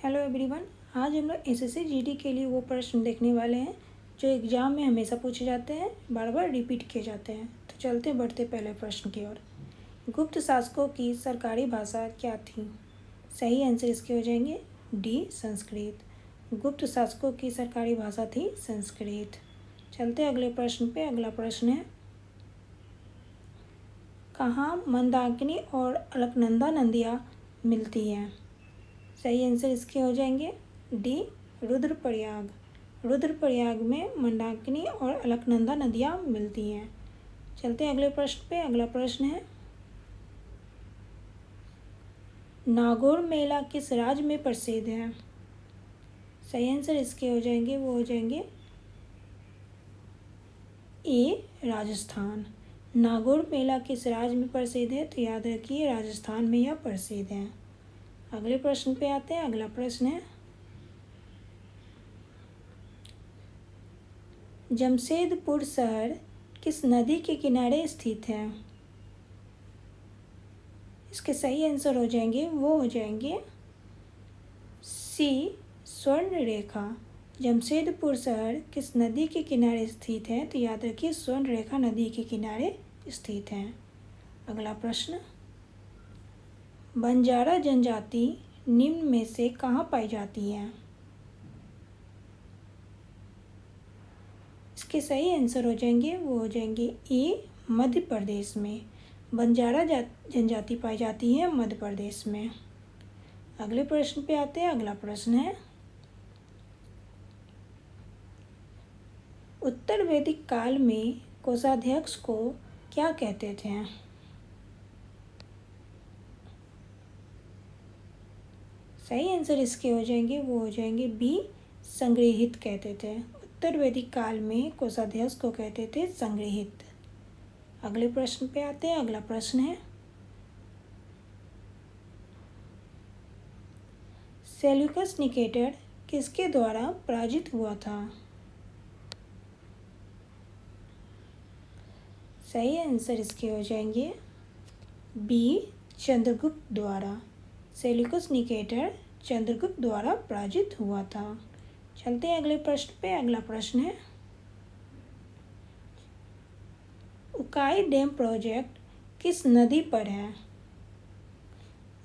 Hello everyone. आज हम लोग एसएससी जीडी के लिए वो प्रश्न देखने वाले हैं जो एग्ज़ाम में हमेशा पूछे जाते हैं, बार बार रिपीट किए जाते हैं। तो चलते बढ़ते पहले प्रश्न की ओर। गुप्त शासकों की सरकारी भाषा क्या थी? सही आंसर इसके हो जाएंगे डी, संस्कृत। गुप्त शासकों की सरकारी भाषा थी संस्कृत। चलते अगले प्रश्न पे। अगला प्रश्न है, कहाँ मंदाकिनी और अलकनंदा नदियाँ मिलती हैं? सही आंसर इसके हो जाएंगे डी, रुद्रप्रयाग। रुद्रप्रयाग में मंदाकिनी और अलकनंदा नदियाँ मिलती हैं। चलते हैं अगले प्रश्न पे। अगला प्रश्न है, नागौर मेला किस राज्य में प्रसिद्ध है? सही आंसर इसके हो जाएंगे ए, राजस्थान। नागौर मेला किस राज्य में प्रसिद्ध है? तो याद रखिए राजस्थान में यह प्रसिद्ध है। अगले प्रश्न पे आते हैं। अगला प्रश्न है, जमशेदपुर शहर किस नदी के किनारे स्थित है? इसके सही आंसर हो जाएंगे सी, स्वर्ण रेखा। जमशेदपुर शहर किस नदी के किनारे स्थित है? तो याद रखिए स्वर्ण रेखा नदी के किनारे स्थित है। अगला प्रश्न, बंजारा जनजाति निम्न में से कहाँ पाई जाती है? इसके सही आंसर हो जाएंगे ए, मध्य प्रदेश में। बंजारा जनजाति पाई जाती है मध्य प्रदेश में। अगले प्रश्न पे आते हैं। अगला प्रश्न है, उत्तर वैदिक काल में कोषाध्यक्ष को क्या कहते थे? सही आंसर इसके हो जाएंगे बी, संग्रहित कहते थे। उत्तर वैदिक काल में कोषाध्यक्ष को कहते थे संग्रहित। अगले प्रश्न पे आते हैं। अगला प्रश्न है, सेल्यूकस निकेटर किसके द्वारा पराजित हुआ था? सही आंसर इसके हो जाएंगे बी, चंद्रगुप्त द्वारा। सेल्यूकस निकेटर चंद्रगुप्त द्वारा पराजित हुआ था। चलते हैं अगले प्रश्न पे। अगला प्रश्न है, उकाई डैम प्रोजेक्ट किस नदी पर है?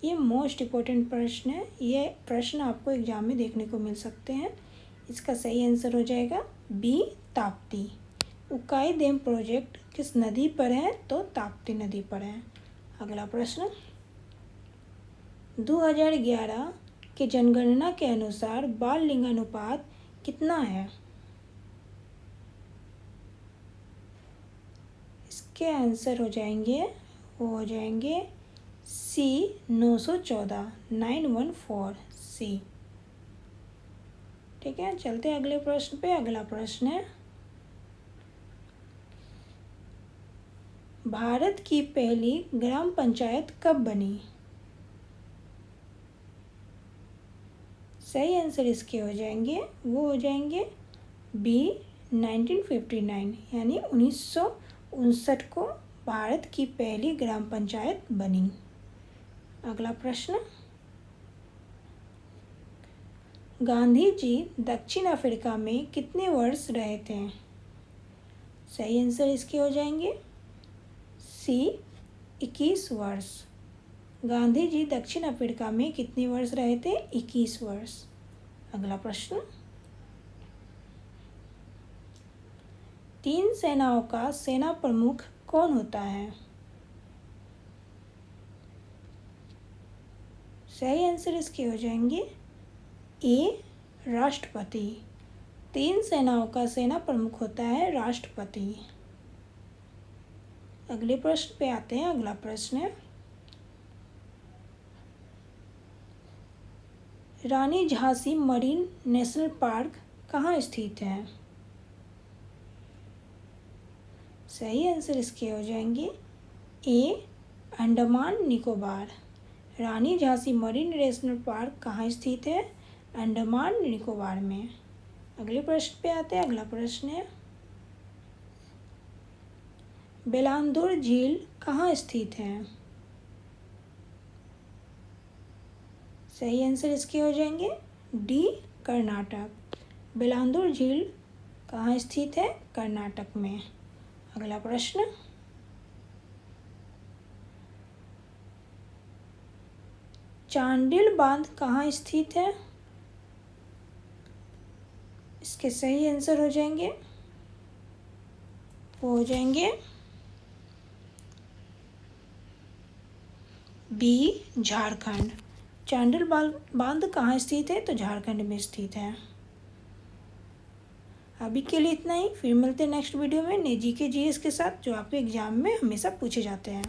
ये मोस्ट इम्पोर्टेंट प्रश्न है। ये प्रश्न आपको एग्जाम में देखने को मिल सकते हैं। इसका सही आंसर हो जाएगा B, Tapti. Ukai dam project किस नदी पर है? तो ताप्ती नदी पर है। अगला प्रश्न, 2011 के जनगणना के अनुसार बाल लिंगानुपात कितना है? इसके आंसर हो जाएंगे सी, 914, 914 सी। ठीक है, चलते हैं अगले प्रश्न पे। अगला प्रश्न है, भारत की पहली ग्राम पंचायत कब बनी? सही आंसर इसके हो जाएंगे बी, 1959 यानी 1959 को भारत की पहली ग्राम पंचायत बनी। अगला प्रश्न, गांधी जी दक्षिण अफ्रीका में कितने वर्ष रहे थे? सही आंसर इसके हो जाएंगे सी, 21 वर्ष। गांधी जी दक्षिण अफ्रीका में कितने वर्ष रहे थे? 21 वर्ष। अगला प्रश्न, 3 सेनाओं का सेना प्रमुख कौन होता है? सही आंसर इसके हो जाएंगे ए, राष्ट्रपति। 3 सेनाओं का सेना प्रमुख होता है राष्ट्रपति। अगले प्रश्न पे आते हैं। अगला प्रश्न है, रानी झांसी मरीन नेशनल पार्क कहाँ स्थित है? सही आंसर इसके हो जाएंगे ए, अंडमान निकोबार। रानी झांसी मरीन नेशनल पार्क कहाँ स्थित है? अंडमान निकोबार में। अगले प्रश्न पे आते हैं। अगला प्रश्न है, बेलांदूर झील कहाँ स्थित है? सही आंसर इसके हो जाएंगे डी कर्नाटक। बेलांदूर झील कहाँ स्थित है? कर्नाटक में। अगला प्रश्न, चांडिल बांध कहाँ स्थित है? इसके सही आंसर हो जाएंगे बी झारखंड। चांडिल बांध कहाँ स्थित है? तो झारखंड में स्थित है। अभी के लिए इतना ही, फिर मिलते हैं नेक्स्ट वीडियो में नए जीके जीएस के साथ जो आपके एग्जाम में हमेशा पूछे जाते हैं।